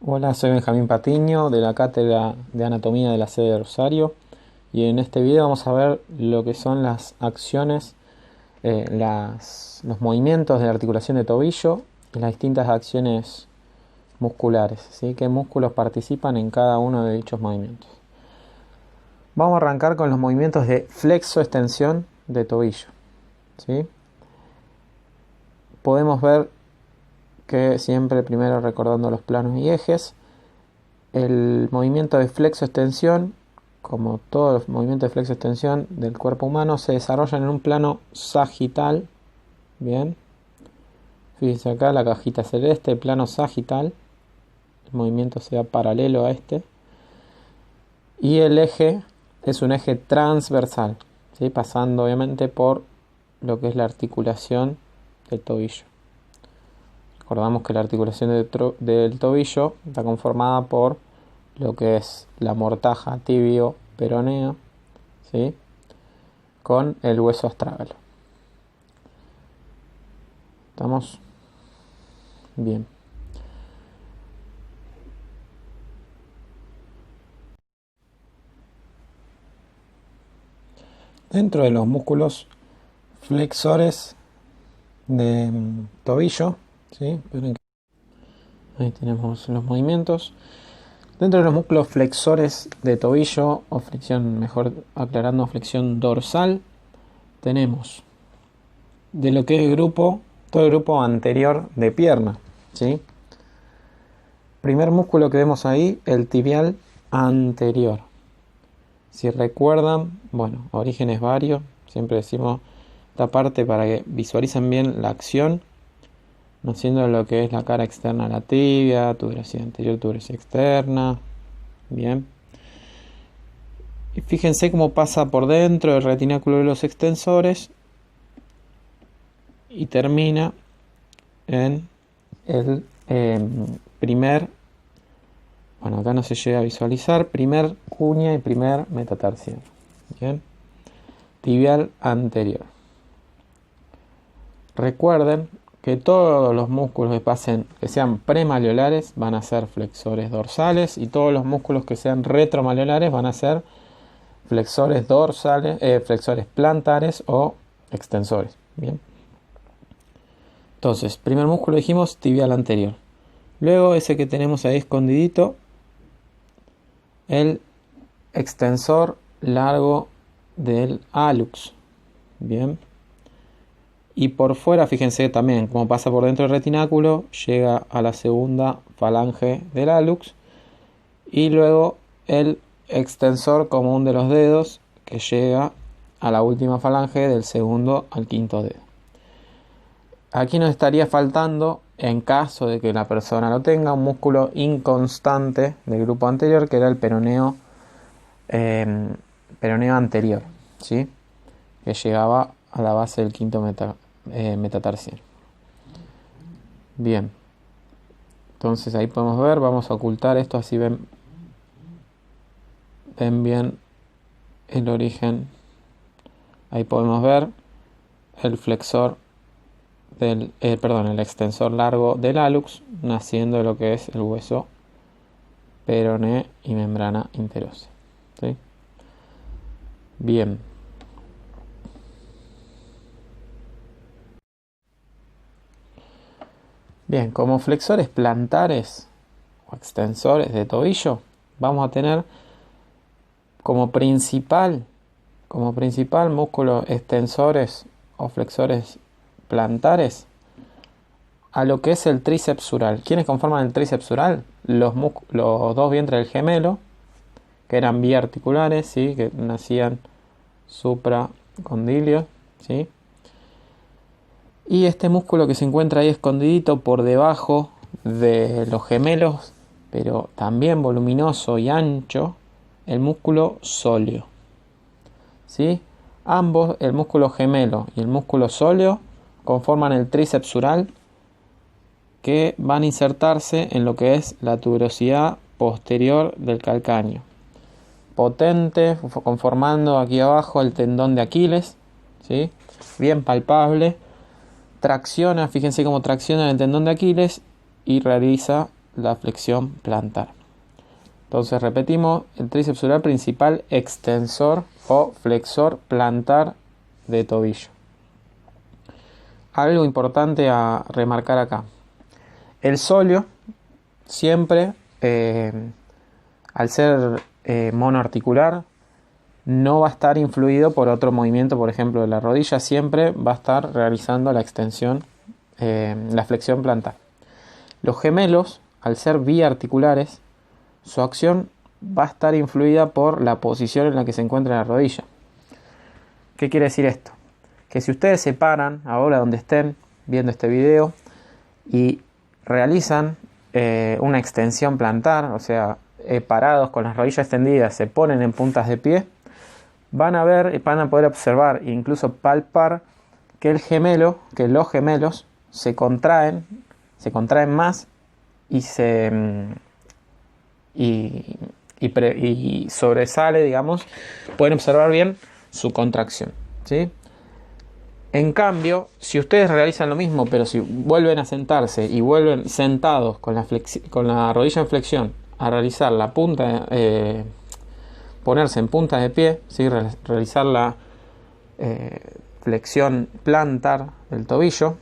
Hola, soy Benjamín Patiño de la Cátedra de Anatomía de la sede de Rosario y en este video vamos a ver lo que son las acciones, los movimientos de articulación de tobillo y las distintas acciones musculares, ¿sí? ¿Qué músculos participan en cada uno de dichos movimientos? Vamos a arrancar con los movimientos de flexo-extensión de tobillo, ¿sí? Podemos ver que siempre primero recordando los planos y ejes. El movimiento de flexo-extensión, como todos los movimientos de flexo-extensión del cuerpo humano, se desarrollan en un plano sagital. Bien, fíjense acá la cajita celeste, el plano sagital. El movimiento sea paralelo a este. Y el eje es un eje transversal, ¿sí? Pasando obviamente por lo que es la articulación del tobillo. Recordamos que la articulación del tobillo está conformada por lo que es la mortaja tibio-peronea, ¿sí? Con el hueso astrágalo. ¿Estamos? Bien. Dentro de los músculos flexores de tobillo, ¿sí? Ahí tenemos los movimientos. Dentro de los músculos flexores de tobillo, o flexión, mejor aclarando, flexión dorsal, tenemos de lo que es el grupo, todo el grupo anterior de pierna, ¿sí? Primer músculo que vemos ahí, el tibial anterior. Si recuerdan, bueno, orígenes varios, siempre decimos esta parte para que visualicen bien la acción, haciendo lo que es la cara externa de la tibia, tuberosidad anterior, tuberosidad externa, bien. Y fíjense cómo pasa por dentro del retináculo de los extensores y termina en el primer, bueno, acá no se llega a visualizar, primer cuña y primer metatarsiano. Bien, tibial anterior. Recuerden que todos los músculos que sean premalleolares van a ser flexores dorsales y todos los músculos que sean retromalleolares van a ser flexores dorsales, flexores plantares o extensores. Bien. Entonces, primer músculo dijimos tibial anterior. Luego ese que tenemos ahí escondidito, el extensor largo del hallux. Bien. Y por fuera, fíjense también, como pasa por dentro del retináculo, llega a la segunda falange del hallux. Y luego el extensor común de los dedos, que llega a la última falange del segundo al quinto dedo. Aquí nos estaría faltando, en caso de que la persona lo tenga, un músculo inconstante del grupo anterior, que era el peroneo anterior, ¿sí? Que llegaba a la base del quinto metatarsiano. Bien, entonces ahí podemos ver, vamos a ocultar esto, así ven bien el origen. Ahí podemos ver el flexor el extensor largo del hallux, naciendo de lo que es el hueso peroné y membrana interósea, ¿sí? Bien. Bien, como flexores plantares o extensores de tobillo, vamos a tener como principal músculo extensores o flexores plantares a lo que es el tríceps sural. ¿Quiénes conforman el tríceps sural? Los dos vientres del gemelo, que eran biarticulares, ¿sí? Que nacían supracondilios, ¿sí? Y este músculo que se encuentra ahí escondidito por debajo de los gemelos, pero también voluminoso y ancho, el músculo sóleo, ¿sí? Ambos, el músculo gemelo y el músculo sóleo, conforman el tríceps sural, que van a insertarse en lo que es la tuberosidad posterior del calcáneo. Potente, conformando aquí abajo el tendón de Aquiles, ¿sí? Bien palpable. Tracciona, fíjense cómo tracciona el tendón de Aquiles y realiza la flexión plantar. Entonces repetimos, el tríceps sural principal extensor o flexor plantar de tobillo. Algo importante a remarcar acá. El sóleo siempre, al ser monoarticular, no va a estar influido por otro movimiento, por ejemplo de la rodilla, siempre va a estar realizando la extensión, la flexión plantar. Los gemelos, al ser biarticulares, su acción va a estar influida por la posición en la que se encuentra la rodilla. ¿Qué quiere decir esto? Que si ustedes se paran ahora donde estén viendo este video y realizan una extensión plantar, o sea, parados con las rodillas extendidas, se ponen en puntas de pie, van a ver, van a poder observar e incluso palpar que los gemelos se contraen más y sobresale, digamos, pueden observar bien su contracción, ¿sí? En cambio, si ustedes realizan lo mismo, pero si vuelven a sentarse y vuelven sentados con la rodilla en flexión a realizar la punta, ponerse en punta de pie, ¿sí? Realizar la flexión plantar del tobillo,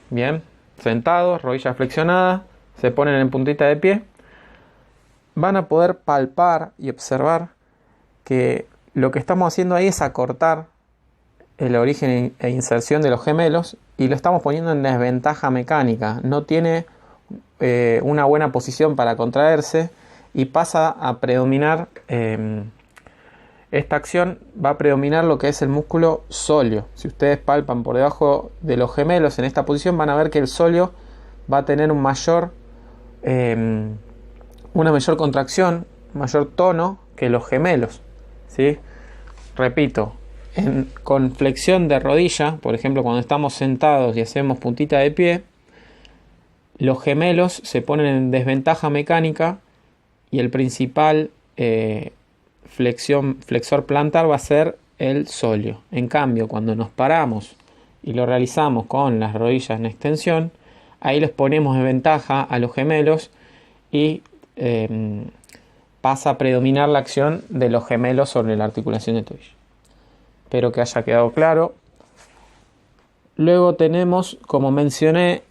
bien, sentados, rodilla flexionada, se ponen en puntita de pie, van a poder palpar y observar que lo que estamos haciendo ahí es acortar el origen e inserción de los gemelos y lo estamos poniendo en desventaja mecánica. No tiene una buena posición para contraerse y pasa a predominar, esta acción va a predominar lo que es el músculo sóleo. Si ustedes palpan por debajo de los gemelos en esta posición, van a ver que el sóleo va a tener una mayor contracción, mayor tono que los gemelos, ¿sí? Repito, con flexión de rodilla, por ejemplo, cuando estamos sentados y hacemos puntita de pie, los gemelos se ponen en desventaja mecánica y el principal flexor plantar va a ser el sóleo. En cambio, cuando nos paramos y lo realizamos con las rodillas en extensión, ahí les ponemos en ventaja a los gemelos y pasa a predominar la acción de los gemelos sobre la articulación de tobillo. Espero que haya quedado claro. Luego tenemos, como mencioné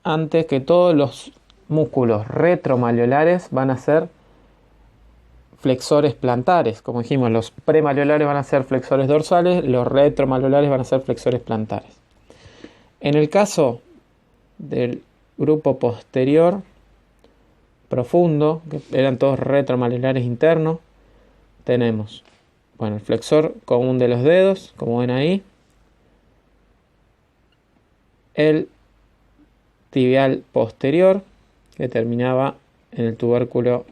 antes, que todos los músculos retromalleolares van a ser flexores plantares. Como dijimos, los premalleolares van a ser flexores dorsales, los retromalleolares van a ser flexores plantares. En el caso del grupo posterior profundo, que eran todos retromalleolares internos, tenemos, bueno, el flexor común de los dedos, como ven ahí, el tibial posterior, que terminaba en el tubérculo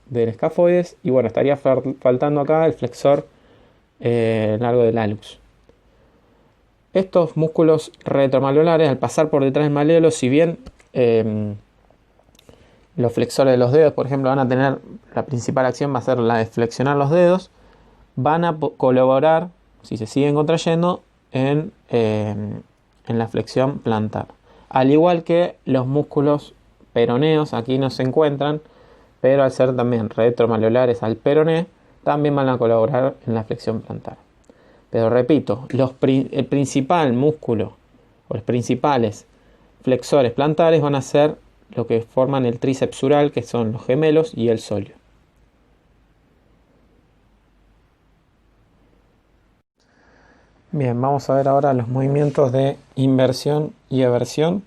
del escafoides, y bueno, estaría faltando acá el flexor largo del hallux. Estos músculos retromalleolares, al pasar por detrás del malleolo, si bien los flexores de los dedos, por ejemplo, van a tener, la principal acción va a ser la de flexionar los dedos, van a colaborar, si se siguen contrayendo, en la flexión plantar. Al igual que los músculos peroneos, aquí no se encuentran, pero al ser también retromalleolares al peroné, también van a colaborar en la flexión plantar. Pero repito, el principal músculo o los principales flexores plantares van a ser lo que forman el tríceps sural, que son los gemelos y el sóleo. Bien, vamos a ver ahora los movimientos de inversión y eversión.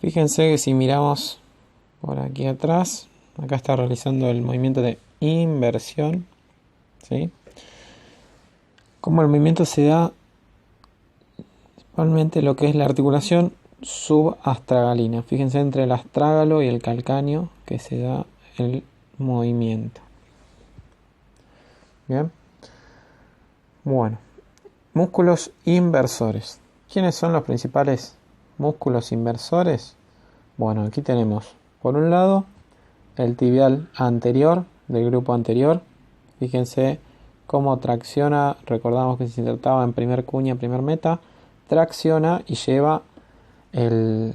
Fíjense que si miramos por aquí atrás, acá está realizando el movimiento de inversión, ¿sí? Como el movimiento se da principalmente lo que es la articulación subastragalina. Fíjense entre el astrágalo y el calcáneo que se da el movimiento. Bien. Bueno, músculos inversores. ¿Quiénes son los principales músculos inversores? Bueno, aquí tenemos por un lado el tibial anterior del grupo anterior. Fíjense cómo tracciona, recordamos que se insertaba en primer cuña, primer meta, tracciona y lleva el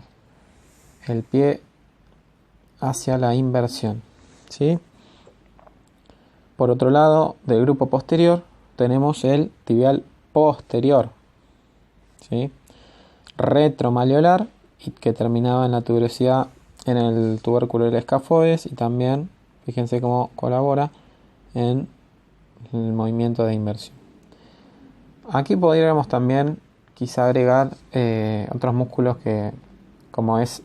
pie hacia la inversión, ¿sí? Por otro lado, del grupo posterior tenemos el tibial posterior, ¿sí? Retromaleolar, y que terminaba en la tuberosidad en el tubérculo del escafoides, y también, fíjense cómo colabora en el movimiento de inversión. Aquí podríamos también quizá agregar otros músculos que, como es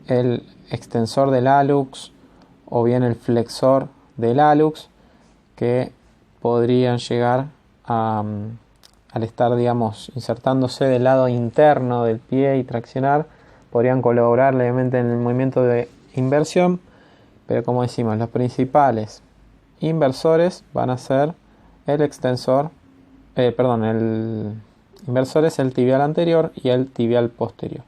el extensor del hallux o bien el flexor del hallux, que podrían llegar al estar, digamos, insertándose del lado interno del pie y traccionar, podrían colaborar levemente en el movimiento de inversión, pero como decimos, los principales inversores van a ser el extensor, el inversor es el tibial anterior y el tibial posterior.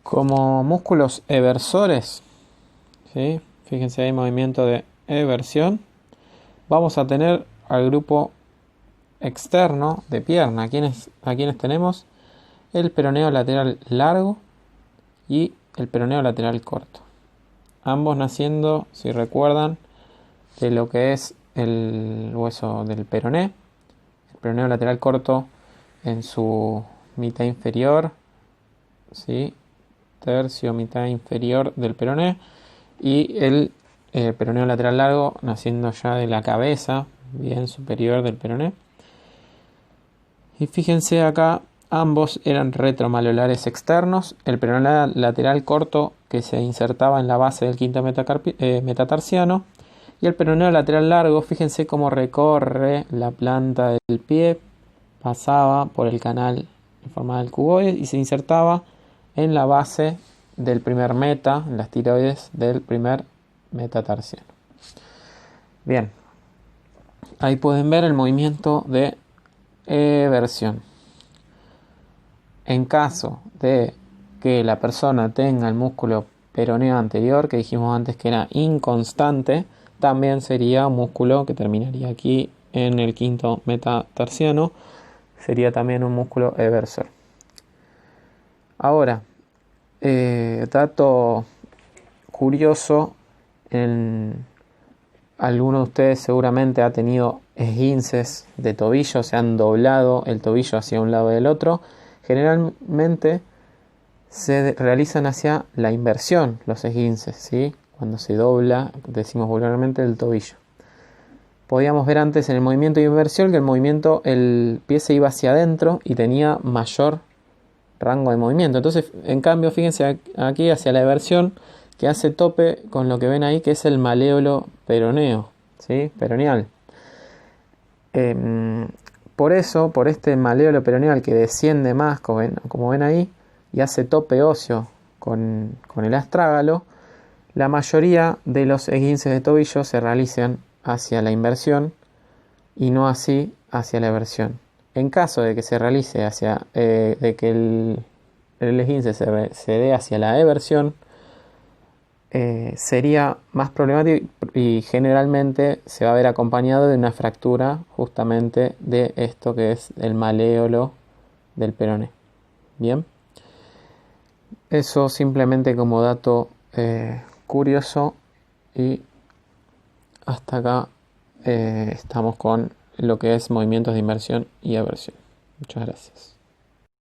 Como músculos eversores, ¿sí? Fíjense, hay movimiento de eversión. Vamos a tener al grupo externo de pierna. ¿A quiénes tenemos? El peroneo lateral largo y el peroneo lateral corto. Ambos naciendo, si recuerdan, de lo que es el hueso del peroné. El peroneo lateral corto en su mitad inferior, ¿sí? Tercio, mitad inferior del peroné, y el peroneo lateral largo naciendo ya de la cabeza bien superior del peroné. Y fíjense acá, ambos eran retromaleolares externos. El peroneo lateral corto, que se insertaba en la base del quinto metatarsiano, y el peroneo lateral largo, fíjense cómo recorre la planta del pie, pasaba por el canal en forma del cuboide y se insertaba en la base del primer meta, en las tiroides del primer metatarsiano. Bien, ahí pueden ver el movimiento de eversión. En caso de que la persona tenga el músculo peroneo anterior, que dijimos antes que era inconstante, también sería un músculo que terminaría aquí en el quinto metatarsiano, sería también un músculo eversor. Ahora, dato curioso, alguno de ustedes seguramente ha tenido esguinces de tobillo, se han doblado el tobillo hacia un lado del otro. Generalmente se realizan hacia la inversión los esguinces, ¿sí? Cuando se dobla, decimos vulgarmente, el tobillo. Podíamos ver antes en el movimiento de inversión que el pie se iba hacia adentro y tenía mayor rango de movimiento. Entonces, en cambio, fíjense aquí hacia la eversión, que hace tope con lo que ven ahí, que es el maléolo peroneo, ¿sí? Peroneal. Por eso, por este maléolo peroneal que desciende más, como ven ahí, y hace tope óseo con el astrágalo, la mayoría de los esguinces de tobillo se realizan hacia la inversión y no así hacia la eversión. En caso de que se realice de que el esguince se dé hacia la eversión, sería más problemático y generalmente se va a ver acompañado de una fractura justamente de esto que es el maléolo del peroné. Bien, eso simplemente como dato curioso, y hasta acá estamos con lo que es movimientos de inversión y aversión. Muchas gracias.